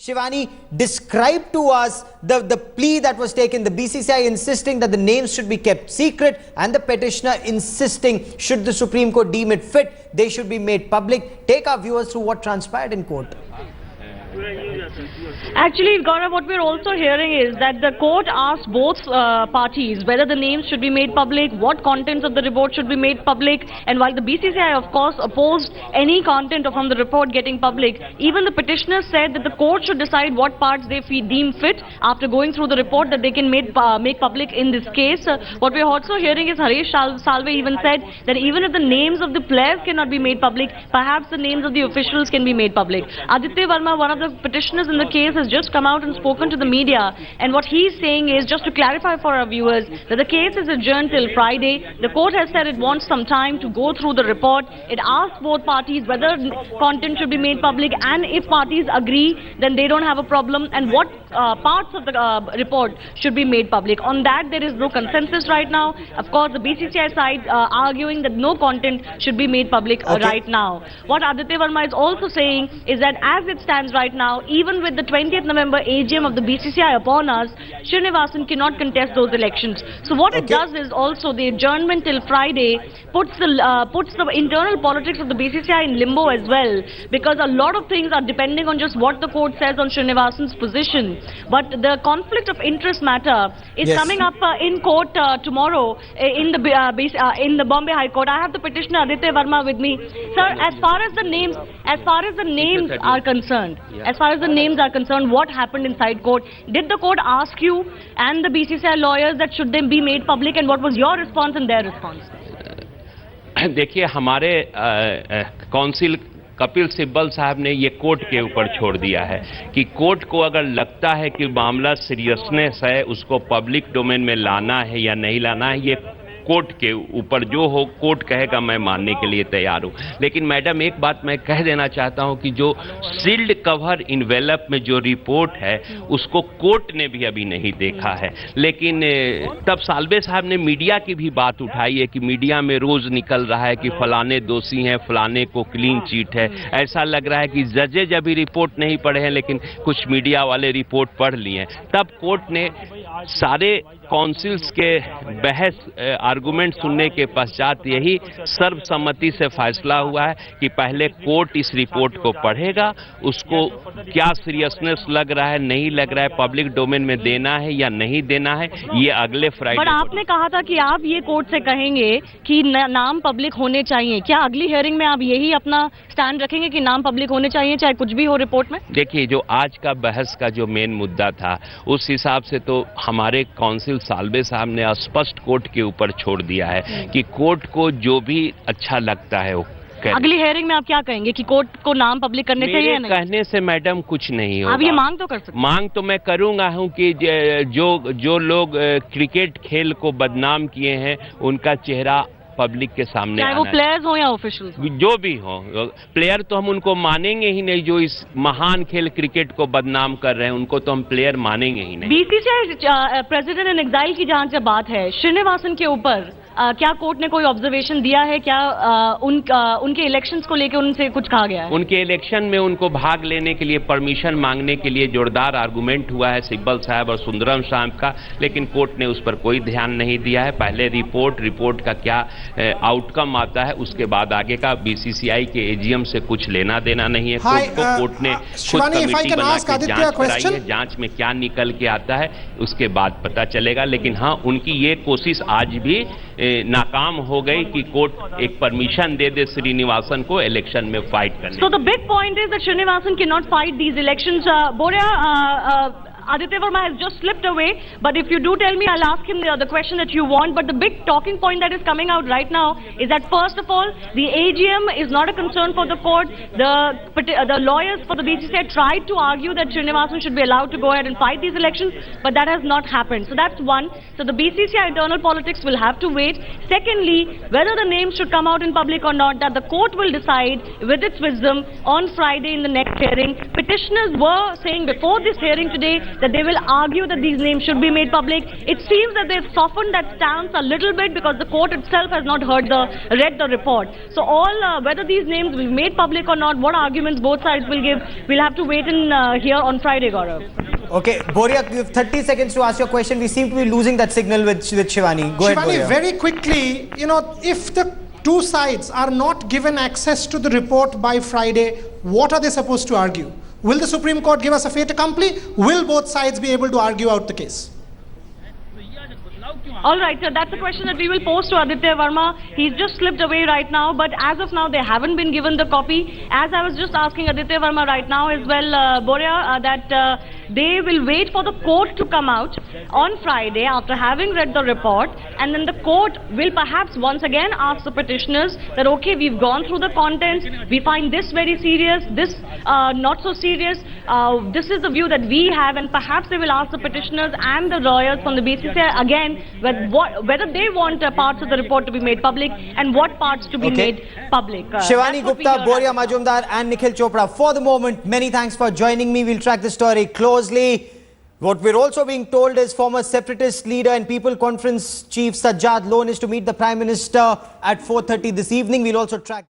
Shivani, describe to us the plea that was taken, the BCCI insisting that the names should be kept secret and the petitioner insisting, should the Supreme Court deem it fit, they should be made public. Take our viewers through what transpired in court. Actually, Gaurav, what we're also hearing is that the court asked both parties whether the names should be made public, what contents of the report should be made public, and while the BCCI, of course, opposed any content from the report getting public, even the petitioner said that the court should decide what parts they deem fit after going through the report that they can make public in this case. What we're also hearing is Harish Salve even said that even if the names of the players cannot be made public, perhaps the names of the officials can be made public. Aditya Verma, one of the petitioners in the case, has just come out and spoken to the media, and what he's saying is, just to clarify for our viewers, that the case is adjourned till Friday. The court has said it wants some time to go through the report. It asked both parties whether content should be made public, and if parties agree, then they don't have a problem, and what parts of the report should be made public. On that, there is no consensus right now. Of course, the BCCI side arguing that no content should be made public right now. What Aditya Verma is also saying is that as it stands right now, even with the 20th November AGM of the BCCI upon us, Srinivasan cannot contest those elections. So what it does is also the adjournment till Friday puts the internal politics of the BCCI in limbo as well, because a lot of things are depending on just what the court says on Srinivasan's position. But the conflict of interest matter is coming up in court tomorrow in the Bombay High Court. I have the petitioner Aditya Verma with me. Sir, as far as the names are concerned, what happened inside court? Did the court ask you and the BCCI lawyers that should they be made public, and what was your response and their response? देखिए, हमारे council Kapil Sibal साहब ने ये court के ऊपर छोड़ दिया है कि कोर्ट को अगर लगता है कि मामला सीरियसनेस है, उसको पब्लिक डोमेन में लाना है या नहीं लाना है, ये कोर्ट के ऊपर जो हो कोर्ट कहेगा, मैं मानने के लिए तैयार हूं। लेकिन मैडम, एक बात मैं कह देना चाहता हूं कि जो सील्ड कवर इन्वेलप में जो रिपोर्ट है उसको कोर्ट ने भी अभी नहीं देखा है। लेकिन तब साल्वे साहब ने मीडिया की भी बात उठाई है कि मीडिया में रोज निकल रहा है कि फलाने दोषी हैं, फलाने को क्लीन चिट है। ऐसा लग रहा है कि जजेज अभी रिपोर्ट नहीं पढ़े हैं, लेकिन कुछ मीडिया वाले रिपोर्ट पढ़ लिए हैं। तब कोर्ट ने सारे काउंसिल्स के बहस आर्गुमेंट सुनने के पश्चात यही सर्वसम्मति से फैसला हुआ है कि पहले कोर्ट इस रिपोर्ट को पढ़ेगा, उसको क्या सीरियसनेस लग रहा है, नहीं लग रहा है, पब्लिक डोमेन में देना है या नहीं देना है, ये अगले फ्राइडे। पर आपने कहा था कि आप ये कोर्ट से कहेंगे कि नाम पब्लिक होने चाहिए। क्या अगली हियरिंग में आप यही अपना स्टैंड रखेंगे कि नाम पब्लिक होने चाहिए चाहे कुछ भी हो रिपोर्ट में? देखिए, जो आज का बहस का जो मेन मुद्दा था, उस हिसाब से तो हमारे काउंसिल साल्वे साहब ने स्पष्ट कोर्ट के ऊपर छोड़ दिया है कि कोर्ट को जो भी अच्छा लगता है वो अगली हेयरिंग में आप क्या कहेंगे कि कोर्ट को नाम पब्लिक करने चाहिए या नहीं? कहने से मैडम कुछ नहीं होगा। आप ये मांग तो कर सकते हैं। मांग तो मैं करूंगा हूं कि जो लोग क्रिकेट खेल को बदनाम किए हैं उनका चेहरा पब्लिक के सामने, चाहे वो प्लेयर्स हो या ऑफिशियल्स, जो भी हो। प्लेयर तो हम उनको मानेंगे ही नहीं, जो इस महान खेल क्रिकेट को बदनाम कर रहे हैं उनको तो हम प्लेयर मानेंगे ही नहीं। बीसीसीआई प्रेसिडेंट इन एग्जाइल की जहां से बात है, श्रीनिवासन के ऊपर क्या कोर्ट ने कोई ऑब्जर्वेशन दिया है? क्या उनके इलेक्शंस को लेकर उनसे कुछ कहा गया है? उनके इलेक्शन में उनको भाग लेने के लिए परमिशन मांगने के लिए जोरदार आर्गुमेंट हुआ है सिब्बल साहब और सुंदरम साहब का, लेकिन कोर्ट ने उस पर कोई ध्यान नहीं दिया है। पहले रिपोर्ट का क्या आउटकम आता है, उसके बाद आगे का बीसीसीआई के एजीएम से कुछ लेना देना नहीं है। कोर्ट ने खुद कमेटी बना के जांच कराई है, जांच में क्या निकल के आता है उसके बाद पता चलेगा। लेकिन हाँ, उनकी ये कोशिश आज भी नाकाम हो गई कि कोर्ट एक परमिशन दे दे श्रीनिवासन को इलेक्शन में फाइट करने। So the big point is that Srinivasan cannot fight these elections. Aditya Verma has just slipped away, but if you do tell me, I'll ask him the question that you want. But the big talking point that is coming out right now is that, first of all, the AGM is not a concern for the court. The lawyers for the BCCI tried to argue that Srinivasan should be allowed to go ahead and fight these elections, but that has not happened. So that's one. So the BCCI internal politics will have to wait. Secondly, whether the names should come out in public or not, that the court will decide with its wisdom on Friday in the next hearing. Petitioners were saying before this hearing today that they will argue that these names should be made public. It seems that they've softened that stance a little bit because the court itself has not read the report. So whether these names will be made public or not, what arguments both sides will give, we'll have to wait and hear on Friday, Gaurav. Okay, Boria, you have 30 seconds to ask your question. We seem to be losing that signal with Shivani. Go ahead, Shivani, Boria. very quickly, if the two sides are not given access to the report by Friday, what are they supposed to argue? Will the Supreme Court give us a fait accompli? Will both sides be able to argue out the case? All right, so that's a question that we will pose to Aditya Verma. He's just slipped away right now, but as of now, they haven't been given the copy. As I was just asking Aditya Verma right now as well, Boria, that they will wait for the court to come out on Friday after having read the report, and then the court will perhaps once again ask the petitioners that, okay, we've gone through the contents, we find this very serious, this not so serious, this is the view that we have, and perhaps they will ask the petitioners and the lawyers from the BCCI again whether they want parts of the report to be made public and what parts to be made public. Shivani Gupta, Boria Majumdar and Nikhil Chopra. For the moment, many thanks for joining me. We'll track the story closely. What we're also being told is former separatist leader and People Conference Chief Sajjad Lone is to meet the Prime Minister at 4:30 this evening. We'll also track